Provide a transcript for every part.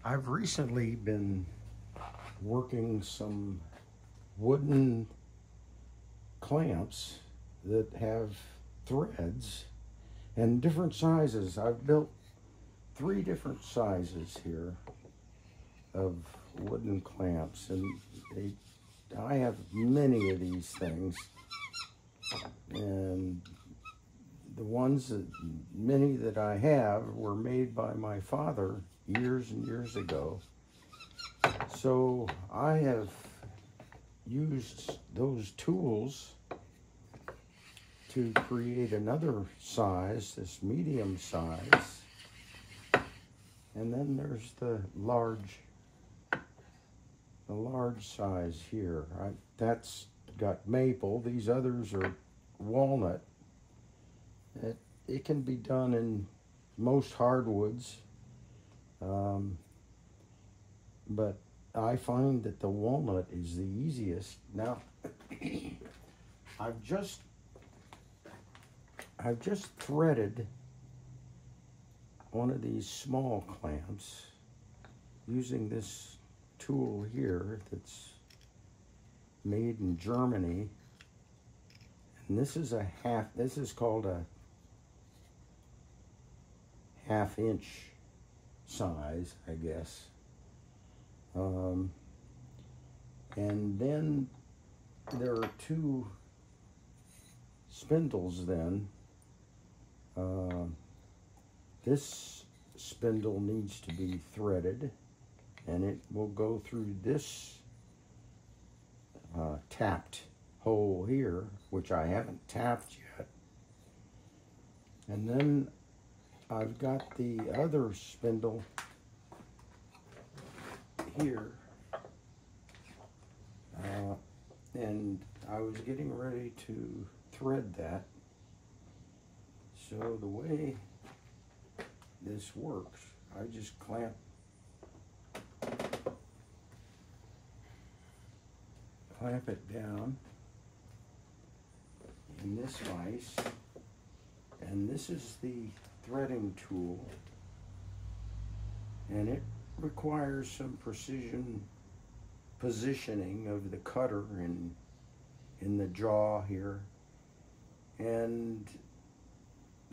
I've recently been working some wooden clamps that have threads and different sizes. I've built 3 different sizes here of wooden clamps, and I have many of these things, and many that I have were made by my father years and years ago. So I have used those tools to create another size, this medium size, and then there's the large size here. That's got maple. These others are walnut. It can be done in most hardwoods, but I find that the walnut is the easiest. Now, I've just threaded one of these small clamps using this tool here that's made in Germany, and this is called a half-inch size, I guess. And then there are 2 spindles then. This spindle needs to be threaded, and it will go through this tapped hole here, which I haven't tapped yet. And then I've got the other spindle here, and I was getting ready to thread that. So the way this works, I just clamp it down in this vise, and this is the threading tool, and it requires some precision positioning of the cutter in the jaw here, and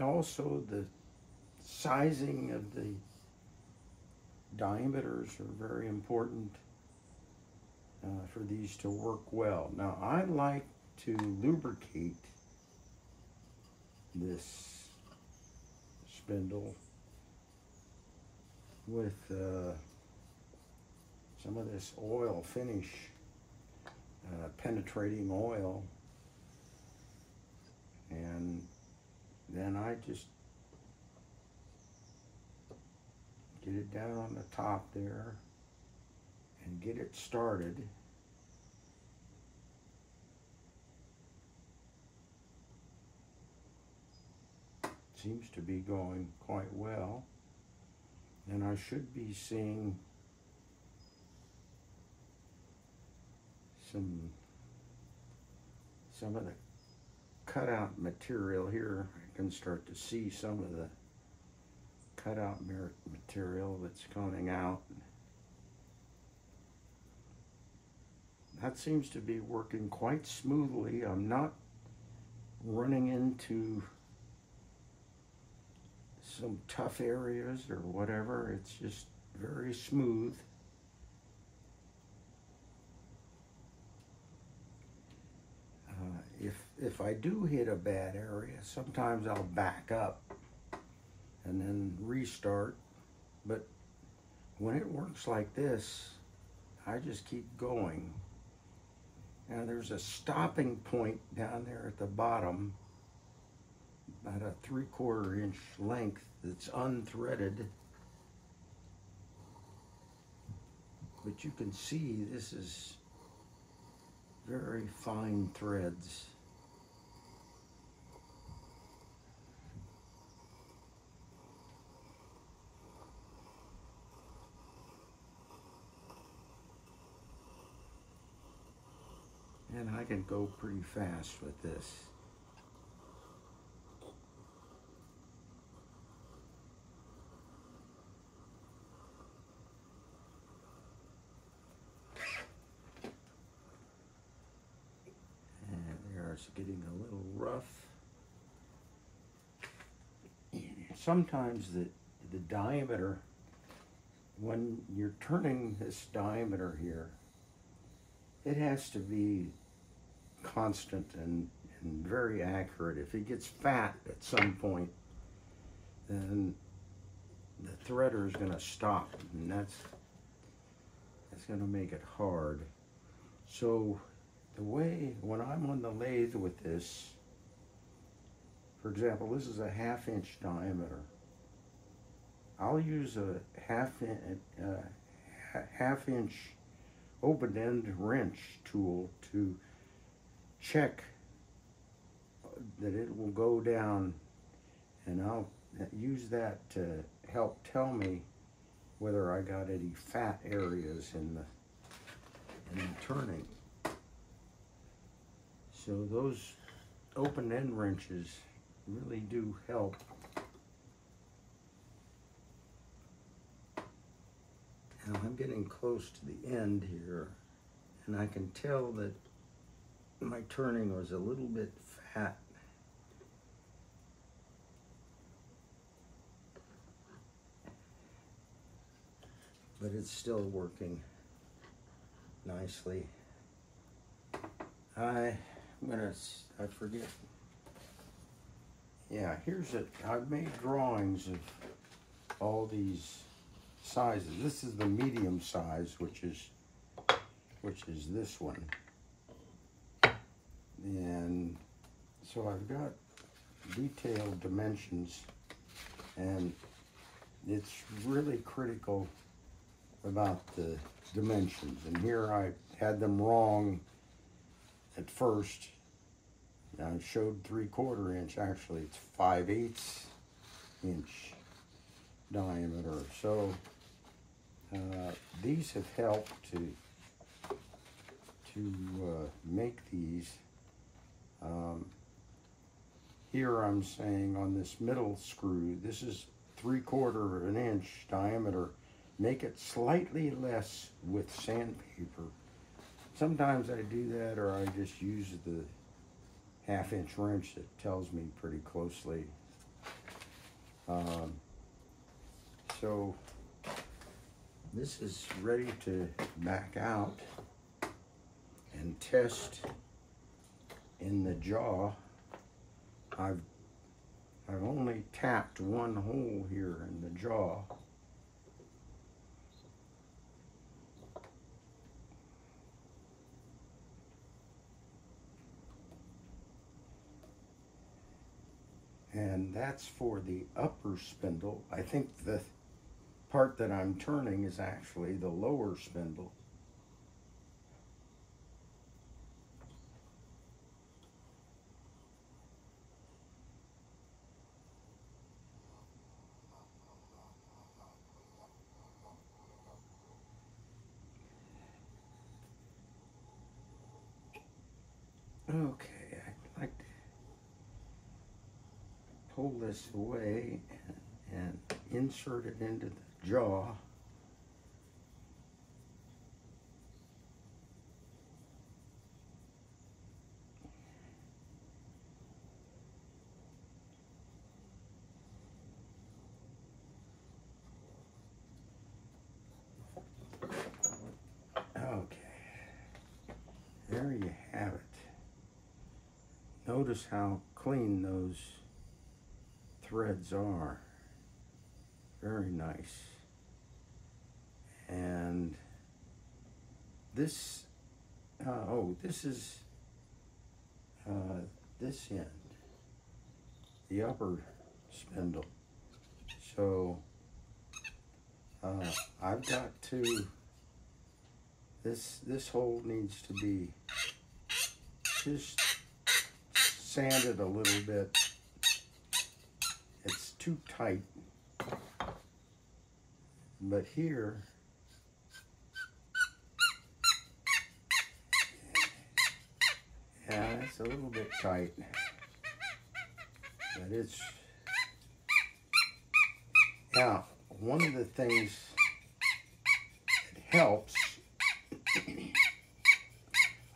also the sizing of the diameters are very important for these to work well. Now, I like to lubricate this spindle with some of this oil finish, penetrating oil, and then I just get it down on the top there and get it started. Seems to be going quite well, and I should be seeing some of the cutout material here. I can start to see some of the cutout material that's coming out. That seems to be working quite smoothly. I'm not running into some tough areas or whatever. It's just very smooth. If I do hit a bad area, sometimes I'll back up and then restart. But when it works like this, I just keep going. Now there's a stopping point down there at the bottom, about a 3/4 inch length, that's unthreaded. But you can see this is very fine threads. And I can go pretty fast with this. getting a little rough. Sometimes the diameter, when you're turning this diameter here, it has to be constant and very accurate. If it gets fat at some point, then the threader is going to stop, and that's going to make it hard. So the way, when I'm on the lathe with this, for example, this is a 1/2 inch diameter. I'll use a half inch open end wrench tool to check that it will go down, and I'll use that to help tell me whether I got any fat areas in the turning. So those open end wrenches really do help. Now I'm getting close to the end here, and I can tell that my turning was a little bit fat. But it's still working nicely. I forget. Yeah, here's it. I've made drawings of all these sizes. This is the medium size, which is this one. And so I've got detailed dimensions, and it's really critical about the dimensions. And here I had them wrong at first. I showed 3/4 inch. Actually, it's 5/8 inch diameter. So these have helped to make these. Here I'm saying on this middle screw, this is 3/4 inch diameter. Make it slightly less with sandpaper. Sometimes I do that, or I just use the 1/2 inch wrench that tells me pretty closely. So this is ready to back out and test in the jaw. I've only tapped one hole here in the jaw. And that's for the upper spindle. I think the part that I'm turning is actually the lower spindle. Okay, I'd like to pull this away and insert it into the jaw. Okay, there you have it. Notice how clean those threads are. Very nice. And this, this is this end, the upper spindle. So I've got to, this hole needs to be just sanded a little bit. It's too tight. But here, yeah, it's a little bit tight. But it's, now, one of the things that helps,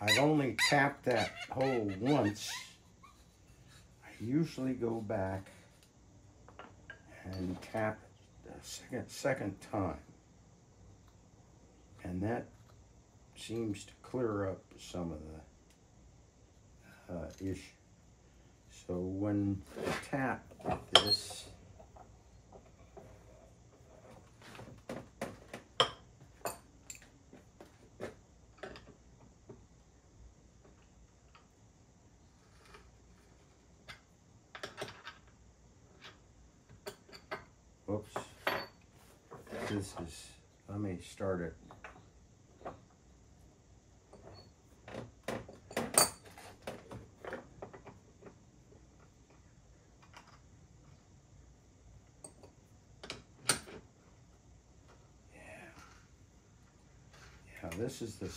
I've only tapped that hole once, usually go back and tap it the second time, and that seems to clear up some of the issue. So when you tap this, oops, this is, let me start it. Yeah, this is the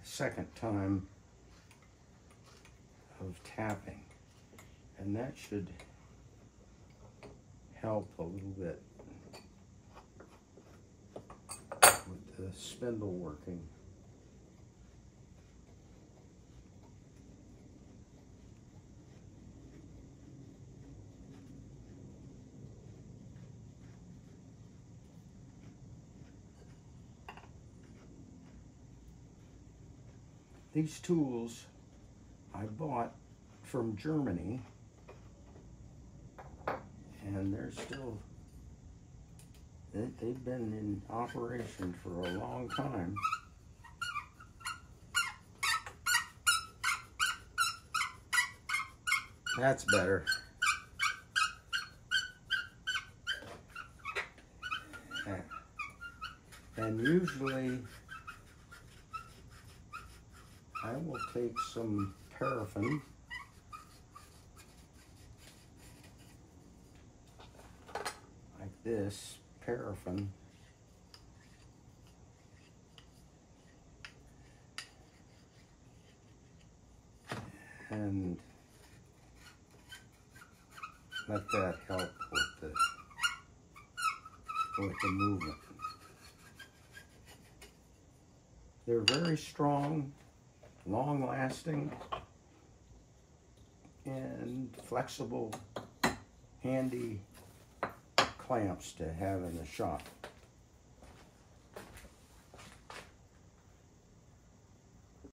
second time of tapping, and that should help a little bit with the spindle working. These tools I bought from Germany, and they're still, they've been in operation for a long time. That's better. And usually I will take some paraffin like this, paraffin, and let that help with the movement. They're very strong, long-lasting, and flexible, handy clamps to have in the shop.